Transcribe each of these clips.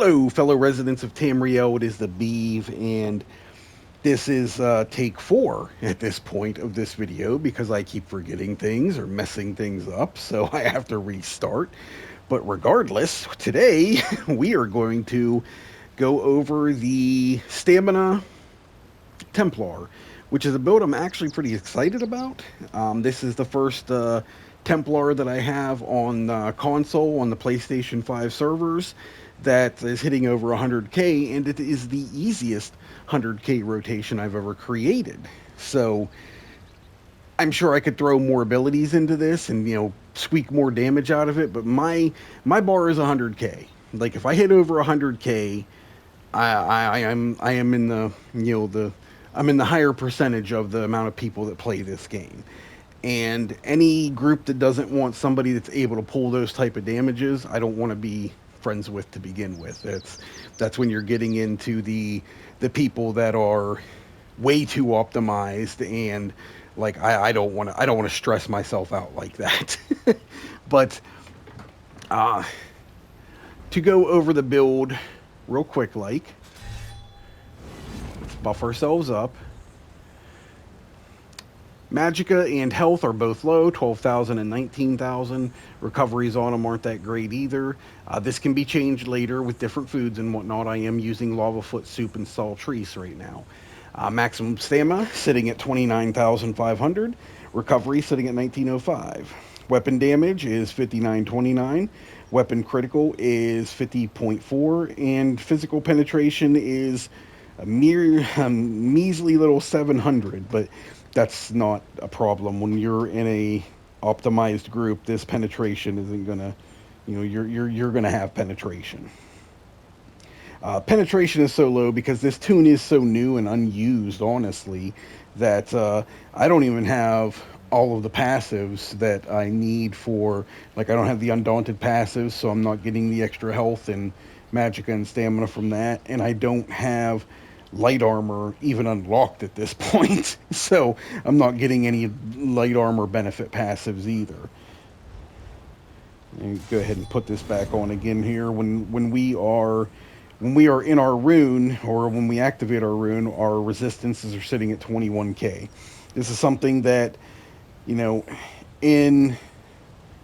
Hello, fellow residents of Tamriel. It is the Beeve, and this is take 4 at this point of this video because I keep forgetting things or messing things up, so I have to restart. But regardless, today we are going to go over the Stamina Templar, which is a build I'm actually pretty excited about. This is the first Templar that I have on console on the PlayStation 5 servers that is hitting over 100k, and it is the easiest 100k rotation I've ever created. So I'm sure I could throw more abilities into this and squeak more damage out of it, but my bar is 100k. Like if I hit over 100k, I am in the the I'm in the higher percentage of the amount of people that play this game. And any group that doesn't want somebody that's able to pull those type of damages, I don't want to be friends with to begin with. That's when you're getting into the people that are way too optimized, and like I don't want to stress myself out like that. But uh, to go over the build real quick, let's buff ourselves up. Magicka and health are both low, 12,000 and 19,000. Recoveries on them aren't that great either. This can be changed later with different foods and whatnot. I am using lava foot soup and saltrice right now. Maximum stamina sitting at 29,500. Recovery sitting at 1905. Weapon damage is 5929. Weapon critical is 50.4. And physical penetration is a mere measly little 700. But that's not a problem when you're in a optimized group. This penetration isn't gonna, you're gonna have penetration. Penetration is so low because this tune is so new and unused, honestly, that I don't even have all of the passives that I need for. Like, I don't have the Undaunted passives, so I'm not getting the extra health and magicka and stamina from that. And I don't have light armor even unlocked at this point, so I'm not getting any light armor benefit passives either. And go ahead and put this back on again here. When we are in our rune, or when we activate our rune, our resistances are sitting at 21k. This is something that, in an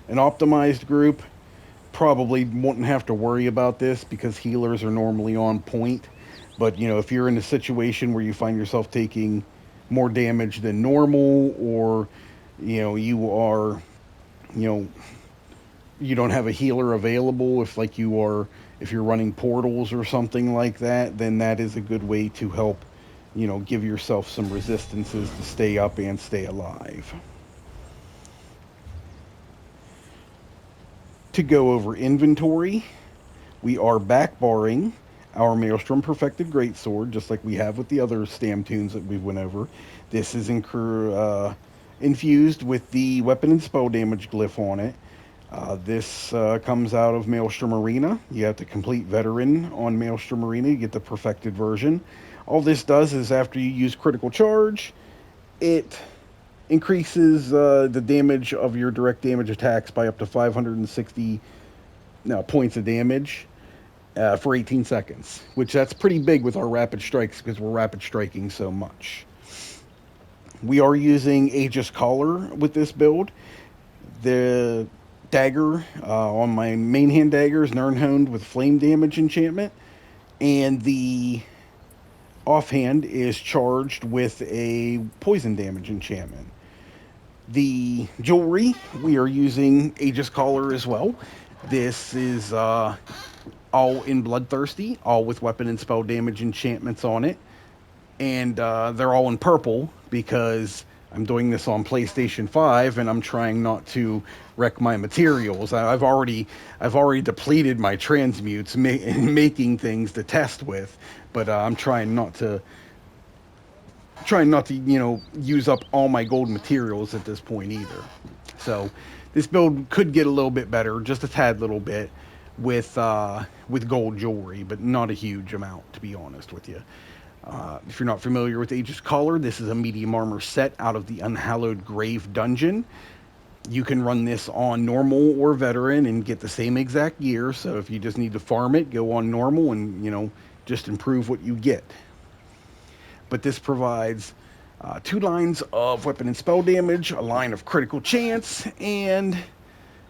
optimized group, probably won't have to worry about this because healers are normally on point. But, if you're in a situation where you find yourself taking more damage than normal, or, you are, you know, you don't have a healer available, if you're running portals or something like that, then that is a good way to help, give yourself some resistances to stay up and stay alive. To go over inventory, we are backbarring our Maelstrom Perfected Greatsword, just like we have with the other Stam tunes that we went over. This is infused with the weapon and spell damage glyph on it. This comes out of Maelstrom Arena. You have to complete Veteran on Maelstrom Arena. You get the perfected version. All this does is after you use critical charge, it increases the damage of your direct damage attacks by up to 560 points of damage for 18 seconds, which that's pretty big with our rapid strikes because we're rapid striking so much. We are using Aegis Collar with this build. The dagger on my main hand dagger is Nirnhoned with flame damage enchantment, and the offhand is charged with a poison damage enchantment. The jewelry, we are using Aegis Collar as well. This is all in Bloodthirsty, all with weapon and spell damage enchantments on it. And they're all in purple because I'm doing this on PlayStation 5 and I'm trying not to wreck my materials. I've already depleted my transmutes making things to test with, but I'm trying not to use up all my gold materials at this point either. So this build could get a little bit better, just a tad little bit, with gold jewelry, but not a huge amount, to be honest with you. If you're not familiar with Aegis Collar, this is a medium armor set out of the Unhallowed Grave dungeon. You can run this on normal or veteran and get the same exact gear. So if you just need to farm it, go on normal and, just improve what you get. But this provides two lines of weapon and spell damage, a line of critical chance, and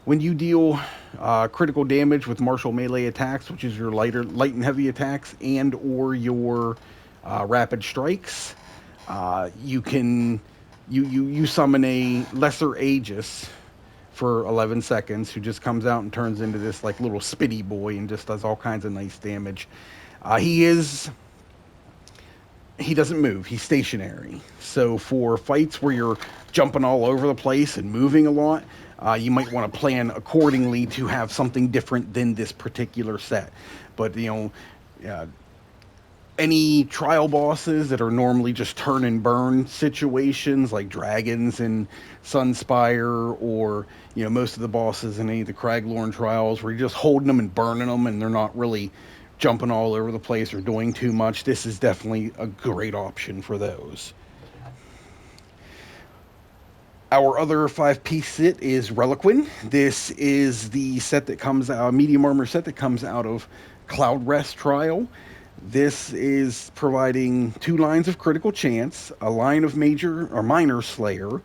when you deal critical damage with martial melee attacks, which is your light and heavy attacks, and or your rapid strikes, you can you summon a lesser Aegis for 11 seconds, who just comes out and turns into this like little spitty boy and just does all kinds of nice damage. He doesn't move. He's stationary. So for fights where you're jumping all over the place and moving a lot, you might want to plan accordingly to have something different than this particular set. But any trial bosses that are normally just turn and burn situations, like dragons in Sunspire, or most of the bosses in any of the Craglorn trials, where you're just holding them and burning them, and they're not really jumping all over the place or doing too much, this is definitely a great option for those. Our other 5-piece set is Reliquin. This is the set that comes out, medium armor set that comes out of Cloud Rest Trial. This is providing 2 lines of critical chance, a line of major or minor slayer,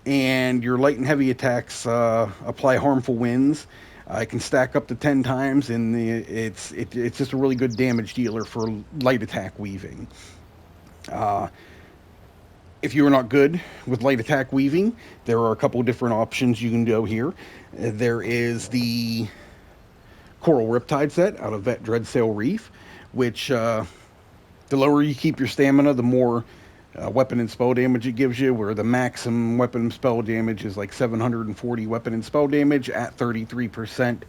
and your light and heavy attacks apply harmful winds. It can stack up to 10 times, and it's just a really good damage dealer for light attack weaving. If you're not good with light attack weaving, there are a couple of different options you can go here. There is the Coral Riptide set out of Vet Dreadsail Reef, which the lower you keep your stamina, the more weapon and spell damage it gives you, where the maximum weapon and spell damage is like 740 weapon and spell damage at 33%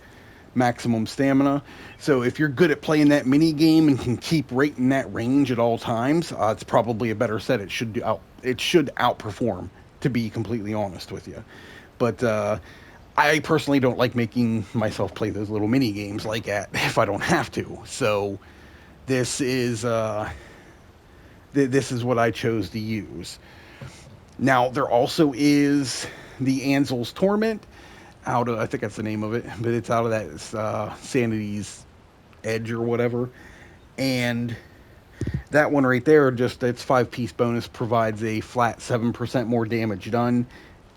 maximum stamina. So if you're good at playing that mini game and can keep right in that range at all times, it's probably a better set. It should outperform, to be completely honest with you. But I personally don't like making myself play those little mini games like that if I don't have to. So this is what I chose to use. Now there also is the Ansel's Torment out of, I think that's the name of it, but it's out of that Sanity's Edge or whatever, and that one right there, just its 5-piece bonus provides a flat 7% more damage done,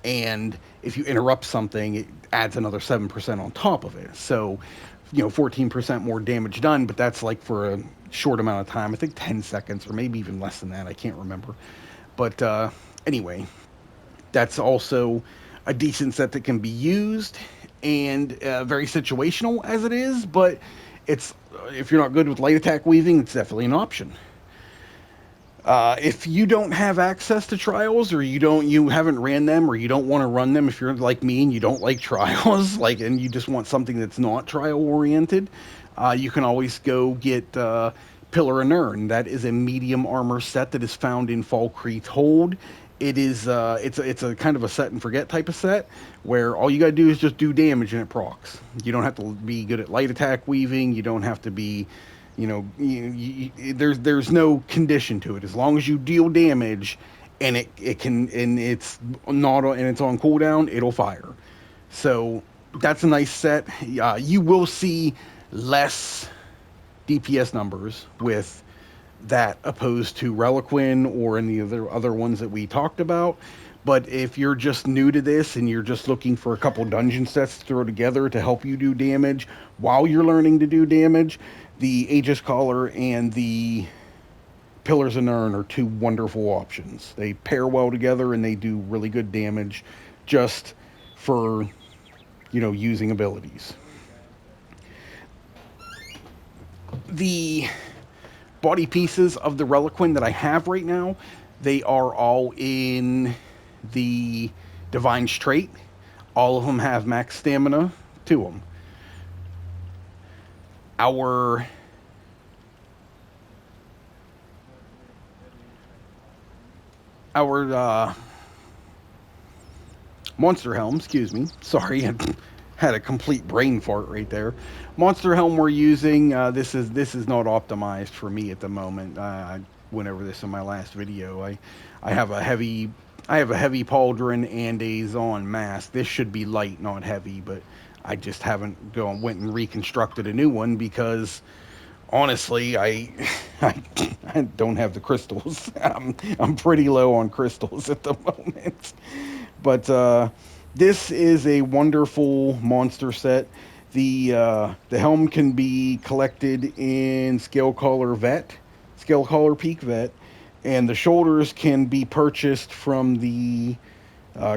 and if you interrupt something, it adds another 7% on top of it. So 14% more damage done, but that's like for a short amount of time. I think 10 seconds or maybe even less than that. I can't remember. But anyway, that's also a decent set that can be used, and very situational as it is, but it's if you're not good with light attack weaving, it's definitely an option. If you don't have access to trials, or you haven't ran them, or you don't want to run them, if you're like me and you don't like trials, and you just want something that's not trial oriented, you can always go get Pillar and Urn. That is a medium armor set that is found in Falkreath Hold. It is it's a kind of a set and forget type of set, where all you gotta do is just do damage and it procs. You don't have to be good at light attack weaving. You don't have to be, there's no condition to it. As long as you deal damage, and it can, and it's not, and it's on cooldown, it'll fire. So that's a nice set. You will see less DPS numbers with that opposed to Reliquin or any of the other ones that we talked about. But if you're just new to this and you're just looking for a couple dungeon sets to throw together to help you do damage while you're learning to do damage, the Aegis Collar and the Pillars and Urn are 2 wonderful options. They pair well together and they do really good damage just for, using abilities. The body pieces of the Reliquin that I have right now, they are all in the Divine Trait. All of them have max stamina to them. Our Monster Helm, excuse me. Sorry, I had a complete brain fart right there. Monster Helm we're using, this is not optimized for me at the moment. I went over this in my last video. I have a heavy I have a heavy pauldron and a Zon mask. This should be light, not heavy, but I just haven't went and reconstructed a new one because honestly, I, I don't have the crystals. I'm pretty low on crystals at the moment. But this is a wonderful monster set. The helm can be collected in Scale Collar Peak Vet, and the shoulders can be purchased from the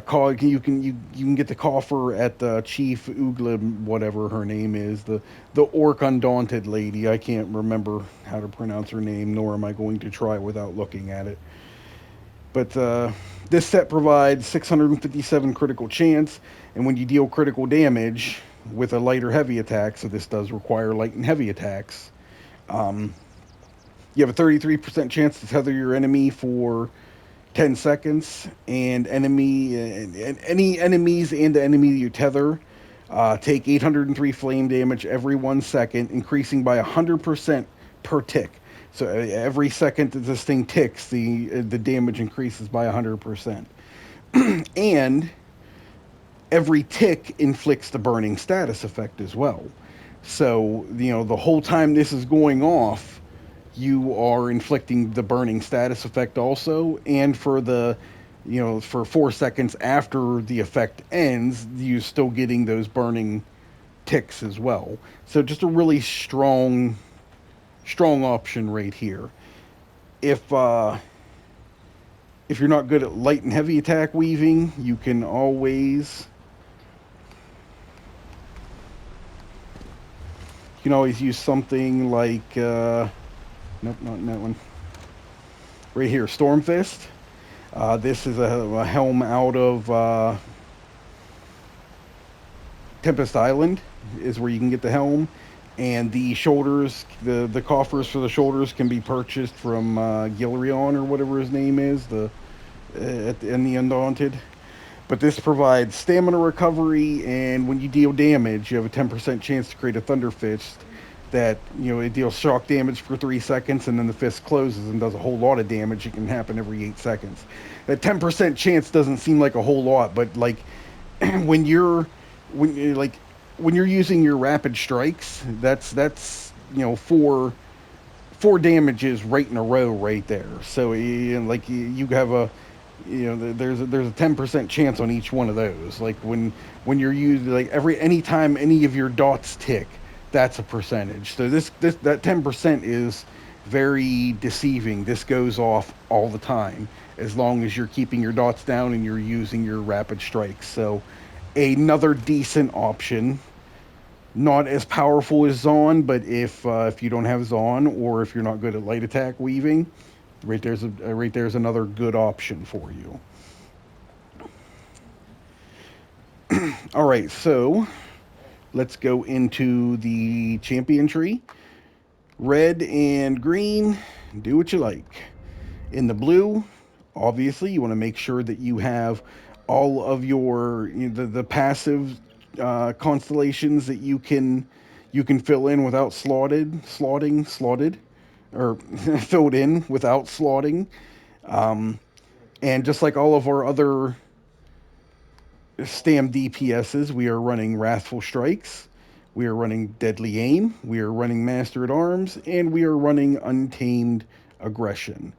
call. You can get the coffer at the Chief Oogla, whatever her name is, the Orc Undaunted lady. I can't remember how to pronounce her name, nor am I going to try without looking at it. But this set provides 657 critical chance, and when you deal critical damage with a light or heavy attack, so this does require light and heavy attacks, um, you have a 33% chance to tether your enemy for 10 seconds, and any enemies and the enemy that you tether take 803 flame damage every 1 second, increasing by 100% per tick. So every second that this thing ticks, the damage increases by 100%. And every tick inflicts the burning status effect as well. So, the whole time this is going off, you are inflicting the burning status effect also, and for 4 seconds after the effect ends, you're still getting those burning ticks as well. So just a really strong option right here. If if you're not good at light and heavy attack weaving, you can always use something like nope, not in that one. Right here, Stormfist. This is a helm out of Tempest Island, is where you can get the helm, and the shoulders, the coffers for the shoulders can be purchased from Gilrion or whatever his name is, in the Undaunted. But this provides stamina recovery, and when you deal damage, you have a 10% chance to create a Thunder Fist that, it deals shock damage for 3 seconds, and then the fist closes and does a whole lot of damage. It can happen every 8 seconds. That 10% chance doesn't seem like a whole lot, but like when you're when you like when you're using your rapid strikes, that's four damages right in a row right there. So like you have a there's a 10% chance on each one of those. Like when you're using, like, anytime any of your dots tick, that's a percentage. So this that 10% is very deceiving. This goes off all the time as long as you're keeping your dots down and you're using your rapid strikes. So another decent option. Not as powerful as Zon, but if you don't have Zon, or if you're not good at light attack weaving, right there's another good option for you. All right, so let's go into the champion tree. Red and green, do what you like. In the blue, obviously, you want to make sure that you have all of your the passive constellations that you can fill in without slotted, or filled in without slotting. Um, and just like all of our other Stam DPSs, we are running Wrathful Strikes, we are running Deadly Aim, we are running Master at Arms, and we are running Untamed Aggression.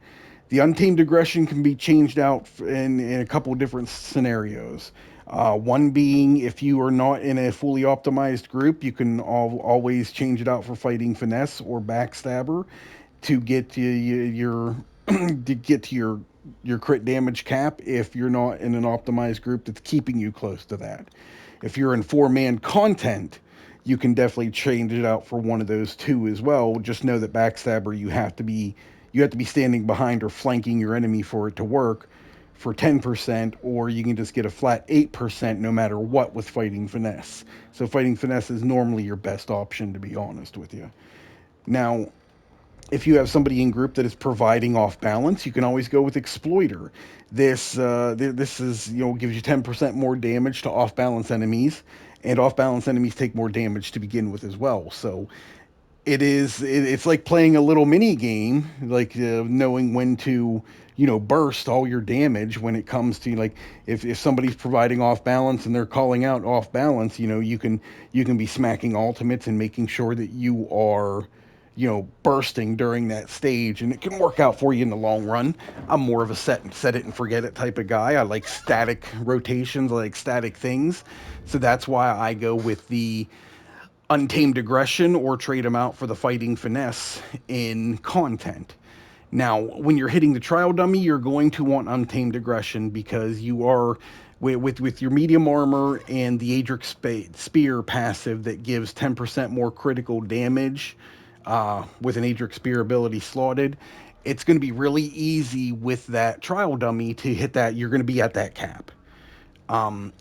The Untamed Aggression can be changed out in a couple different scenarios. One being, if you are not in a fully optimized group, you can always change it out for Fighting Finesse or Backstabber to get to your to get to your crit damage cap if you're not in an optimized group that's keeping you close to that. If you're in four-man content, you can definitely change it out for one of those two as well. Just know that Backstabber, you have to be standing behind or flanking your enemy for it to work for 10%, or you can just get a flat 8% no matter what with Fighting Finesse. So Fighting Finesse is normally your best option, to be honest with you. Now, if you have somebody in group that is providing off balance, you can always go with Exploiter. This is gives you 10% more damage to off balance enemies, and off balance enemies take more damage to begin with as well. So it's like playing a little mini game, like knowing when to burst all your damage when it comes to, like, if somebody's providing off balance and they're calling out off balance, you can be smacking ultimates and making sure that you are bursting during that stage, and it can work out for you in the long run. I'm more of a set it and forget it type of guy. I like static rotations, I like static things. So that's why I go with the untamed aggression or trade them out for the fighting finesse in content. Now, when you're hitting the trial dummy, you're going to want untamed aggression because you are with your medium armor and the Adric spear passive that gives 10% more critical damage with an Adric spear ability slotted. It's going to be really easy with that trial dummy to hit that. You're going to be at that cap.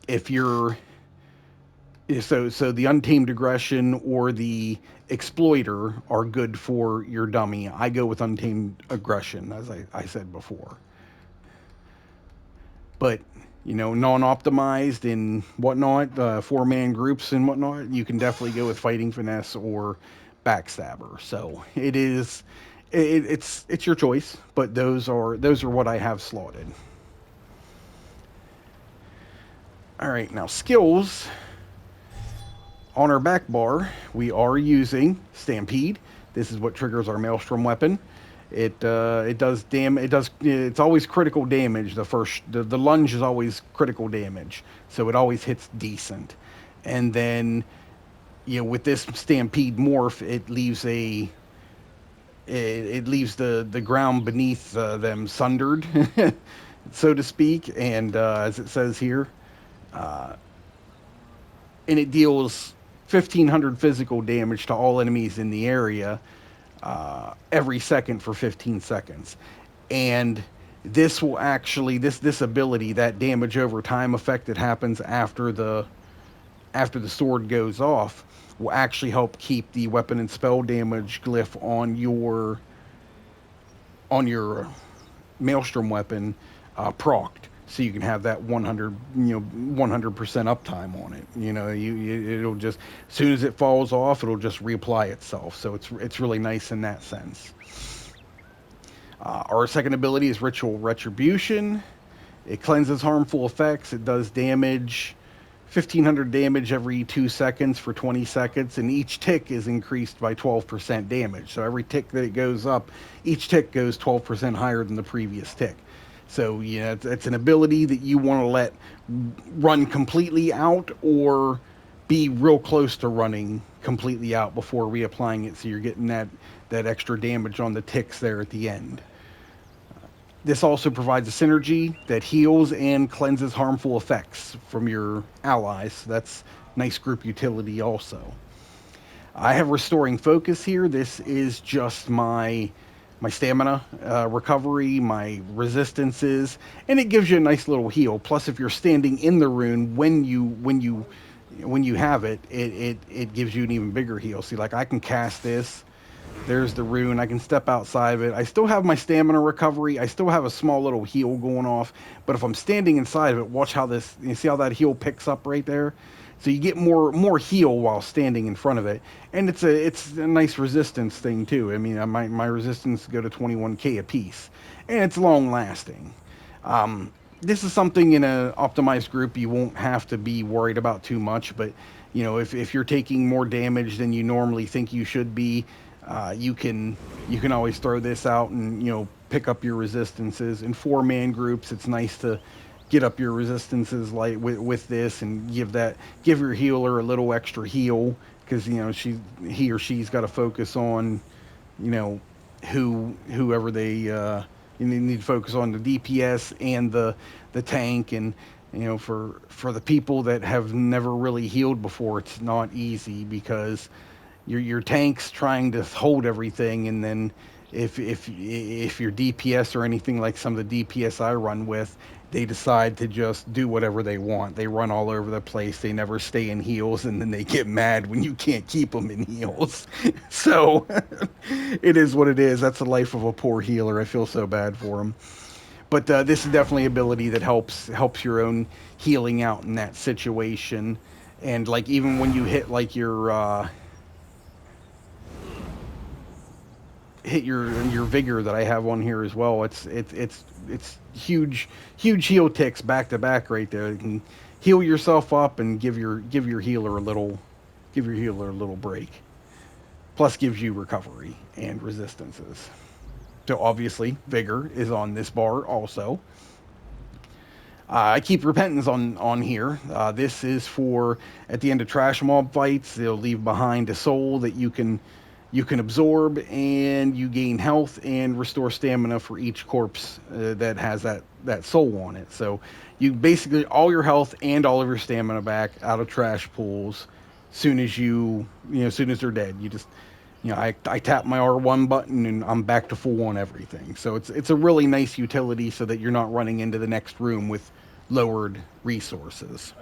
If you're so the untamed aggression or the exploiter are good for your dummy. I go with untamed aggression, as I said before. But non-optimized and whatnot, four-man groups and whatnot, you can definitely go with fighting finesse or backstabber. So it's your choice, but those are what I have slotted. All right, now skills. On our back bar, we are using Stampede. This is what triggers our Maelstrom weapon. It does it's always critical damage. The lunge is always critical damage, so it always hits decent. And then with this Stampede morph, it leaves the ground beneath them sundered, so to speak. And as it says here, and it deals 1,500 physical damage to all enemies in the area every second for 15 seconds. And this will actually this ability, that damage over time effect that happens after the sword goes off, will actually help keep the weapon and spell damage glyph on your maelstrom weapon procced, so you can have that 100% uptime on it. It'll just, as soon as it falls off, it'll just reapply itself. So it's really nice in that sense. Our second ability is Ritual Retribution. It cleanses harmful effects. It does damage, 1,500 damage every 2 seconds for 20 seconds, and each tick is increased by 12% damage. So every tick that it goes up, each tick goes 12% higher than the previous tick. So it's an ability that you want to let run completely out or be real close to running completely out before reapplying it, so you're getting that extra damage on the ticks there at the end. This also provides a synergy that heals and cleanses harmful effects from your allies. That's nice group utility also. I have Restoring Focus here. This is just my stamina recovery, my resistances, and it gives you a nice little heal. Plus, if you're standing in the rune when you have it, it gives you an even bigger heal. See, like, I can cast this. There's the rune. I can step outside of it. I still have my stamina recovery. I still have a small little heal going off. But if I'm standing inside of it, watch how this. You see how that heal picks up right there? So you get more heal while standing in front of it, and it's a nice resistance thing too. I mean, my resistance go to 21k a piece, and it's long lasting. This is something in an optimized group you won't have to be worried about too much. But if you're taking more damage than you normally think you should be, you can always throw this out and pick up your resistances. In 4-man groups, it's nice to get up your resistances like with this, and give your healer a little extra heal, because he or she's got to focus on whoever they need to focus on, the DPS and the tank. And for the people that have never really healed before, it's not easy, because your tank's trying to hold everything, and then if your DPS or anything like some of the DPS I run with, they decide to just do whatever they want. They run all over the place. They never stay in heals, and then they get mad when you can't keep them in heals. So it is what it is. That's the life of a poor healer. I feel so bad for them. But this is definitely an ability that helps your own healing out in that situation. And like, even when you hit like your hit your vigor that I have on here as well. It's huge heal ticks back to back right there. You can heal yourself up and give your healer a little break. Plus gives you recovery and resistances. So obviously vigor is on this bar also. I keep repentance on here. This is for at the end of trash mob fights. They'll leave behind a soul that you can absorb, and you gain health and restore stamina for each corpse that has that soul on it. So you basically all your health and all of your stamina back out of trash pools. Soon as soon as they're dead, you just I tap my R1 button and I'm back to full on everything. So it's a really nice utility so that you're not running into the next room with lowered resources.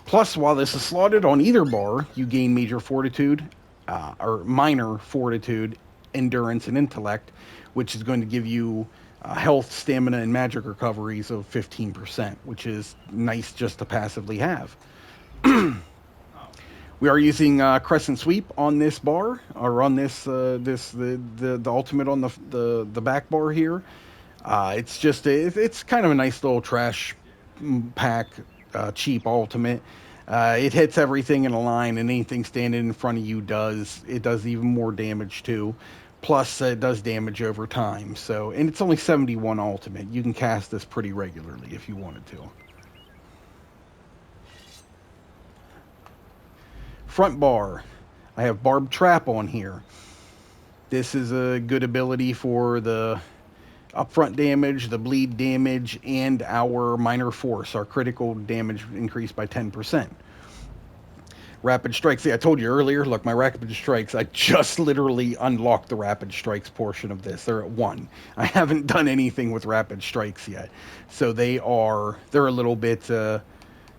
Plus, while this is slotted on either bar, you gain major fortitude, or minor fortitude, endurance, and intellect, which is going to give you health, stamina, and magic recoveries of 15%, which is nice just to passively have. We are using Crescent Sweep on this bar, or on the ultimate on the back bar here. It's kind of a nice little trash pack, cheap ultimate. It hits everything in a line, and anything standing in front of you does. It does even more damage too. Plus, it does damage over time. So, and it's only 71 ultimate. You can cast this pretty regularly if you wanted to. Front bar. I have Barbed Trap on here. This is a good ability for the upfront damage, the bleed damage, and our minor force. Our critical damage increased by 10%. Rapid strikes. See, I told you earlier. Look, my rapid strikes. I just literally unlocked the rapid strikes portion of this. They're at 1. I haven't done anything with rapid strikes yet, so they're a little bit.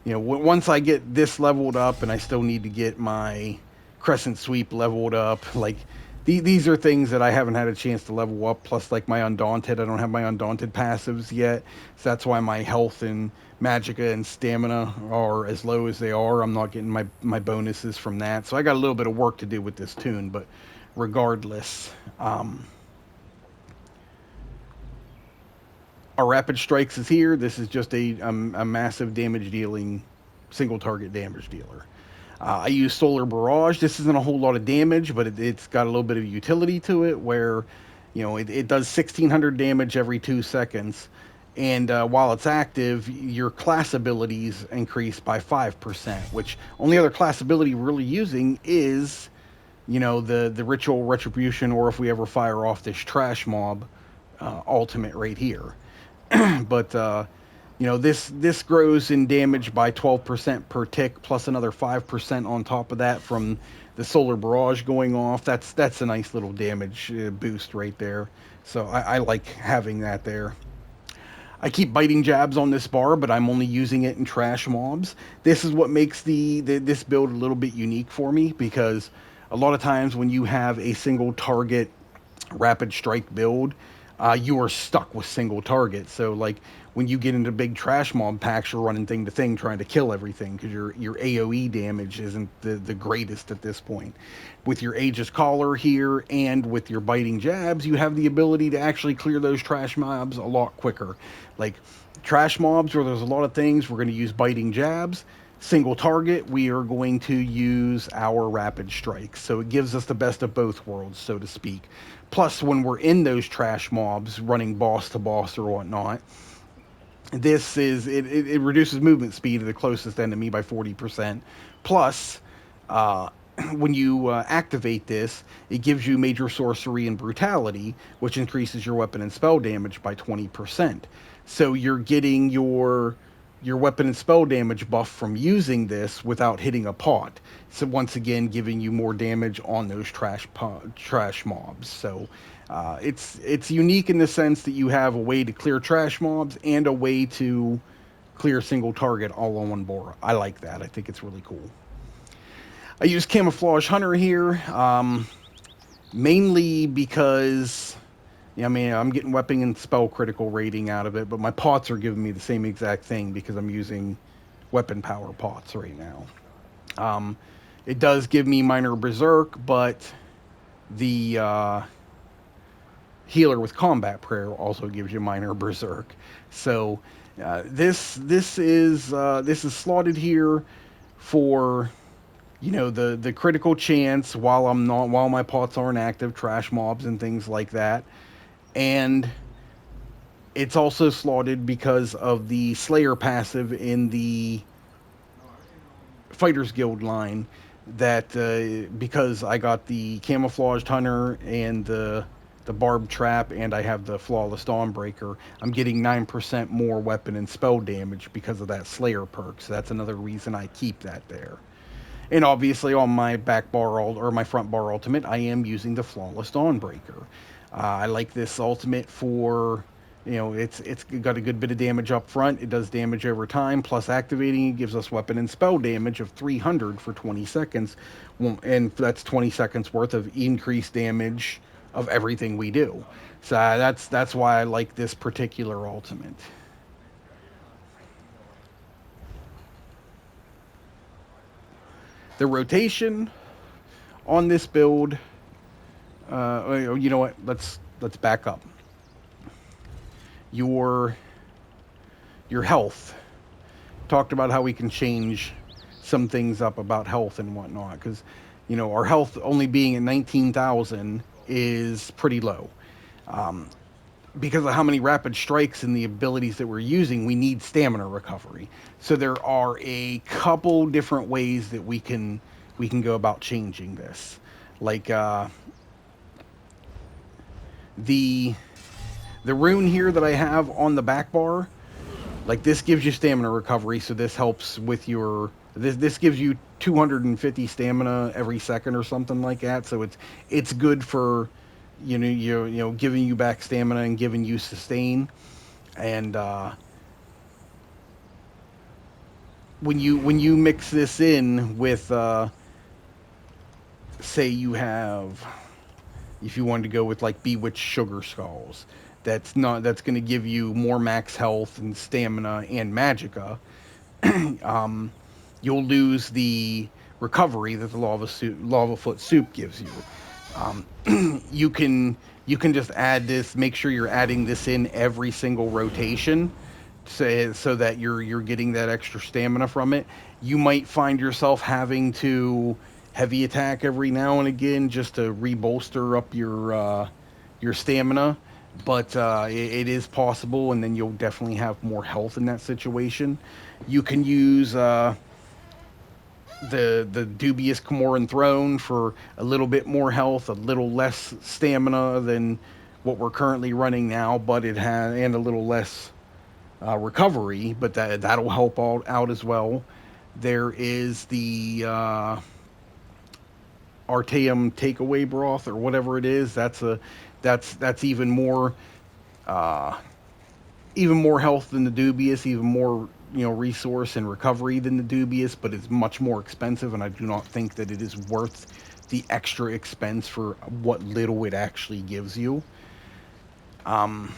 Once I get this leveled up, and I still need to get my Crescent Sweep leveled up. Like these are things that I haven't had a chance to level up. Plus, like my Undaunted, I don't have my Undaunted passives yet, so that's why my health and Magica and stamina are as low as they are. I'm not getting my bonuses from that, so I got a little bit of work to do with this tune. But regardless, our Rapid Strikes is here. This is just a massive damage dealing, single target damage dealer. I use Solar Barrage. This isn't a whole lot of damage, but it's got a little bit of utility to it where, it does 1,600 damage every 2 seconds. And while it's active, your class abilities increase by 5%, which only other class ability we're really using is, the Ritual Retribution, or if we ever fire off this Trash Mob ultimate right here. But this grows in damage by 12% per tick, plus another 5% on top of that from the Solar Barrage going off. That's a nice little damage boost right there. So I like having that there. I keep biting jabs on this bar, but I'm only using it in trash mobs. This is what makes this build a little bit unique for me, because a lot of times when you have a single target rapid strike build, you are stuck with single targets. So like when you get into big trash mob packs, you're running thing to thing trying to kill everything because your AoE damage isn't the greatest at this point. With your Aegis Collar here and with your biting jabs, you have the ability to actually clear those trash mobs a lot quicker. Like trash mobs where there's a lot of things, we're going to use biting jabs. Single target, we are going to use our rapid strikes. So it gives us the best of both worlds, so to speak. Plus, when we're in those trash mobs, running boss to boss or whatnot, it reduces movement speed of the closest enemy by 40%. Plus, when you activate this, it gives you major sorcery and brutality, which increases your weapon and spell damage by 20%. So you're getting your weapon and spell damage buff from using this without hitting a pot. So once again, giving you more damage on those trash mobs. So it's unique in the sense that you have a way to clear trash mobs and a way to clear single target all on one board. I like that. I think it's really cool. I use Camouflage Hunter here, mainly because I'm getting weapon and spell critical rating out of it, but my pots are giving me the same exact thing because I'm using weapon power pots right now. It does give me minor berserk, but The healer with combat prayer also gives you minor berserk. So this is slotted here for the critical chance while I'm not while my pots aren't active, trash mobs and things like that. And it's also slotted because of the Slayer passive in the Fighters Guild line. That because I got the camouflaged hunter and the barbed trap, and I have the flawless dawnbreaker, I'm getting 9% more weapon and spell damage because of that Slayer perk. So that's another reason I keep that there. And obviously, on my back bar or my front bar ultimate, I am using the flawless dawnbreaker. I like this ultimate for it's got a good bit of damage up front. It does damage over time. Plus activating it gives us weapon and spell damage of 300 for 20 seconds, and that's 20 seconds worth of increased damage of everything we do. So that's why I like this particular ultimate. The rotation on this build, you know what? Let's back up. Your your health. Talked about how we can change some things up about health and whatnot, because our health only being at 19,000 is pretty low. Um, because of how many rapid strikes and the abilities that we're using, we need stamina recovery. So there are a couple different ways that we can go about changing this. Like the the rune here that I have on the back bar, like this gives you stamina recovery, so this helps with your this gives you 250 stamina every second or something like that. So it's good for giving you back stamina and giving you sustain. And when you mix this in with say you have, if you wanted to go with like bewitched sugar skulls, that's going to give you more max health and stamina and magicka. um, you'll lose the recovery that the lava foot soup gives you. You can just add this. Make sure you're adding this in every single rotation, so that you're getting that extra stamina from it. You might find yourself having to heavy attack every now and again just to rebolster up your stamina, but it is possible, and then you'll definitely have more health in that situation. You can use the dubious Comoran throne for a little bit more health, a little less stamina than what we're currently running now, but it has and a little less recovery, but that'll help out as well. There is the Arteum takeaway broth or whatever it is. That's uh, even more health than the dubious, even more resource and recovery than the dubious, but it's much more expensive, and I do not think that it is worth the extra expense for what little it actually gives you. Um,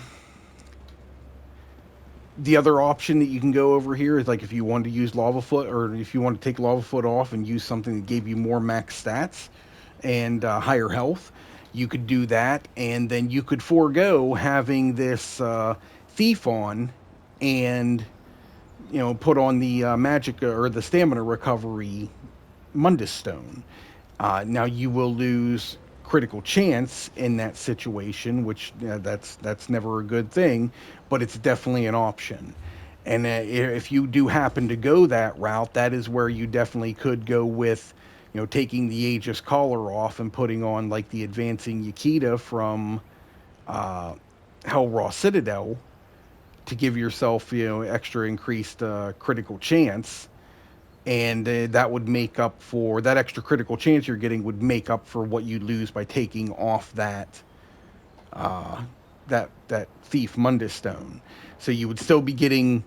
the other option that you can go over here is like if you wanted to use lava foot, or if you want to take lava foot off and use something that gave you more max stats and higher health, you could do that, and then you could forego having this thief on, and put on the magic or the stamina recovery Mundus Stone. Now you will lose critical chance in that situation, which that's never a good thing, but it's definitely an option. And if you do happen to go that route, that is where you definitely could go with, taking the Aegis collar off and putting on like the advancing Yakita from uh, Hell Raw Citadel to give yourself, extra increased critical chance, and that would make up for that extra critical chance you're getting would make up for what you lose by taking off uh, that thief Mundus stone. So you would still be getting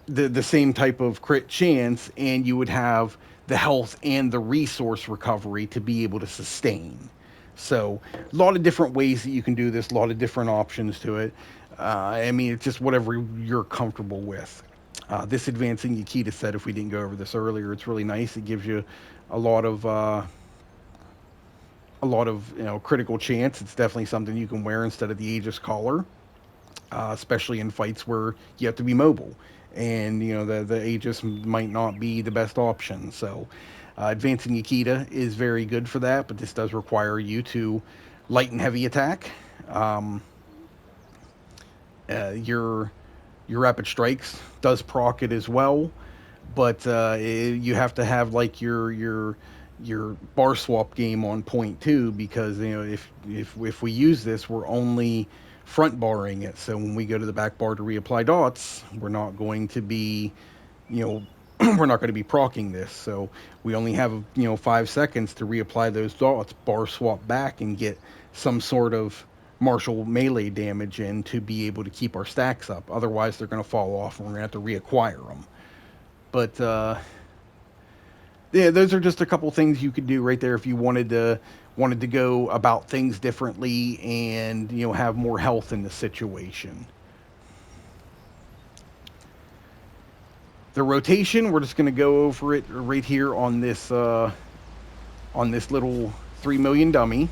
the same type of crit chance, and you would have the health and the resource recovery to be able to sustain. So a lot of different ways that you can do this, a lot of different options to it. I mean, it's just whatever you're comfortable with. This advancing Yakita set, if we didn't go over this earlier, it's really nice. It gives you a lot of a lot of critical chance. It's definitely something you can wear instead of the Aegis collar, especially in fights where you have to be mobile, and the Aegis might not be the best option. So, advancing Nikita is very good for that, but this does require you to light and heavy attack. Um, your rapid strikes does proc it as well, but you have to have like your bar swap game on point too, because if we use this, we're only front barring it. So when we go to the back bar to reapply dots, we're not going to be, you know, we're not going to be procking this. So we only have 5 seconds to reapply those dots, bar swap back, and get some sort of martial melee damage in to be able to keep our stacks up. Otherwise, they're going to fall off, and we're going to have to reacquire them. But yeah, those are just a couple things you could do right there if you wanted to go about things differently and have more health in the situation. The rotation, we're just going to go over it right here on this little 3 million dummy.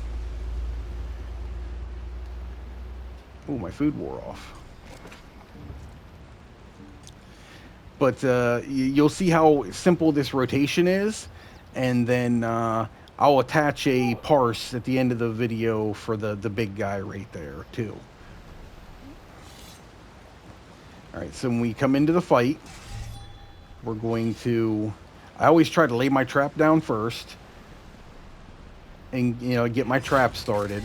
Oh, my food wore off. But you'll see how simple this rotation is, and then I'll attach a parse at the end of the video for the big guy right there too. All right, so when we come into the fight, we're going to, I always try to lay my trap down first and get my trap started,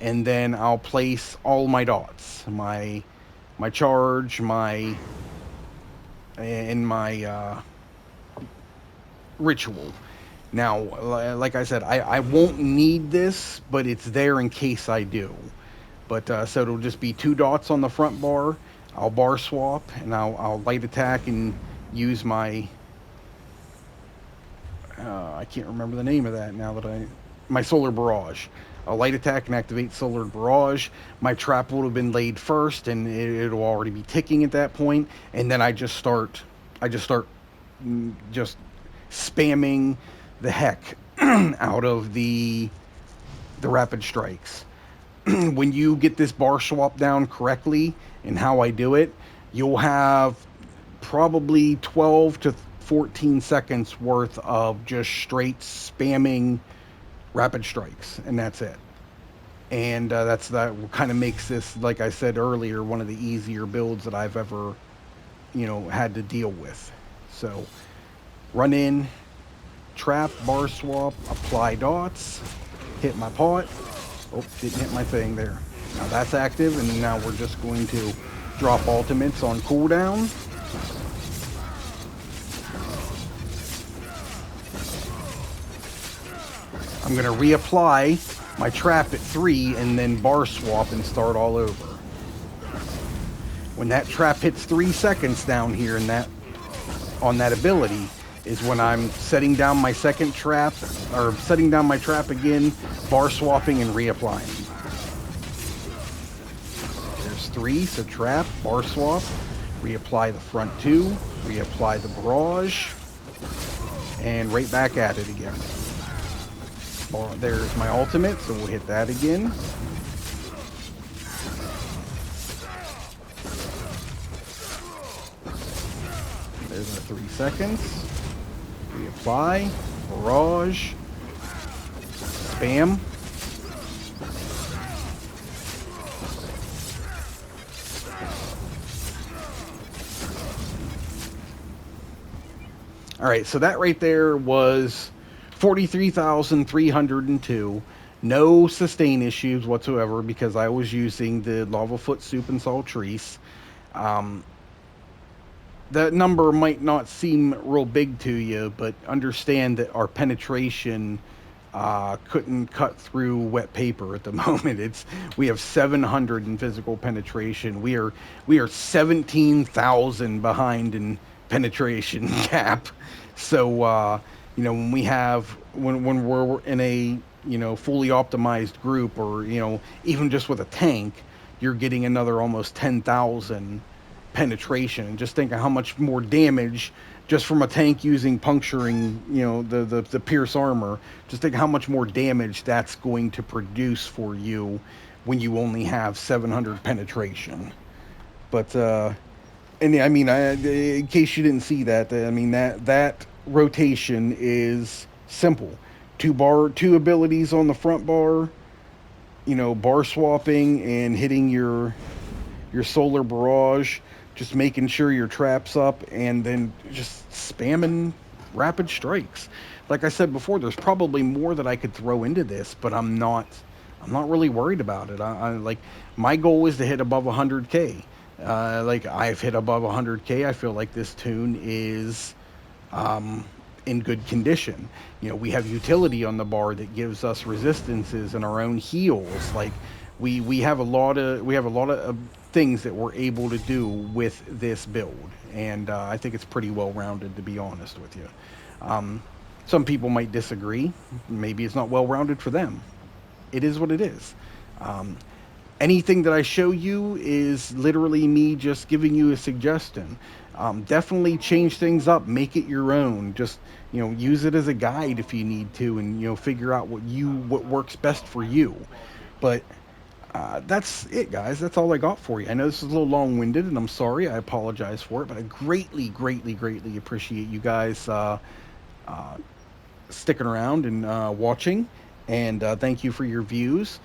and then I'll place all my dots, my charge, my ritual. Now, like I said, I won't need this, but it's there in case I do. But so it'll just be 2 dots on the front bar. I'll bar swap, and I'll light attack and use my I can't remember the name of that now that my solar barrage. I'll light attack and activate solar barrage. My trap would have been laid first, and it'll already be ticking at that point. And then I just start just spamming the heck out of the rapid strikes. When you get this bar swap down correctly and how I do it, you'll have probably 12 to 14 seconds worth of just straight spamming rapid strikes, and that's it. And that kind of makes this, like I said earlier, one of the easier builds that I've ever had to deal with. So run in, trap, bar swap, apply dots, hit my pot. Oh, didn't hit my thing there. Now that's active, and now we're just going to drop ultimates on cooldown. I'm going to reapply my trap at 3 and then bar swap and start all over. When that trap hits 3 seconds down here on that ability is when I'm setting down my second trap, or setting down my trap again, bar swapping and reapplying. There's 3, so trap, bar swap, reapply the front 2, reapply the barrage, and right back at it again. There's my ultimate, so we'll hit that again. There's our 3 seconds. Reapply, barrage, spam. All right, so that right there was 43,302. No sustain issues whatsoever because I was using the Lava Foot Soup and Saltrice. That number might not seem real big to you, but understand that our penetration couldn't cut through wet paper at the moment. We have 700 in physical penetration. We are 17,000 behind in penetration gap. So when we're in a fully optimized group, or even just with a tank, you're getting another almost 10,000 penetration. And just think of how much more damage just from a tank using puncturing, the pierce armor, just think how much more damage that's going to produce for you when you only have 700 penetration. But and I mean, in case you didn't see that, I mean that rotation is simple. Two abilities on the front bar, bar swapping and hitting your solar barrage, just making sure your traps up, and then just spamming rapid strikes. Like I said before, there's probably more that I could throw into this, but I'm not. I'm not really worried about it. I like my goal is to hit above 100K. Like I've hit above 100K. I feel like this tune is um, in good condition. We have utility on the bar that gives us resistances and our own heals. Like we have a lot of things that we're able to do with this build, and I think it's pretty well rounded, to be honest with you. Um, some people might disagree. Maybe it's not well rounded for them. It is what it is. Um, Anything that I show you is literally me just giving you a suggestion. Definitely change things up, make it your own. Just use it as a guide if you need to, and figure out what works best for you. But that's it, guys. That's all I got for you. I know this is a little long-winded, and I'm sorry. I apologize for it, but I greatly, greatly, greatly appreciate you guys uh, sticking around and watching. And thank you for your views.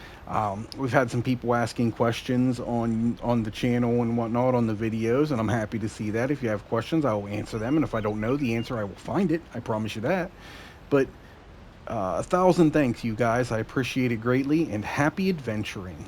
We've had some people asking questions on the channel and whatnot on the videos, and I'm happy to see that. If you have questions, I will answer them, and if I don't know the answer, I will find it. I promise you that. But 1,000 thanks, you guys. I appreciate it greatly, and happy adventuring.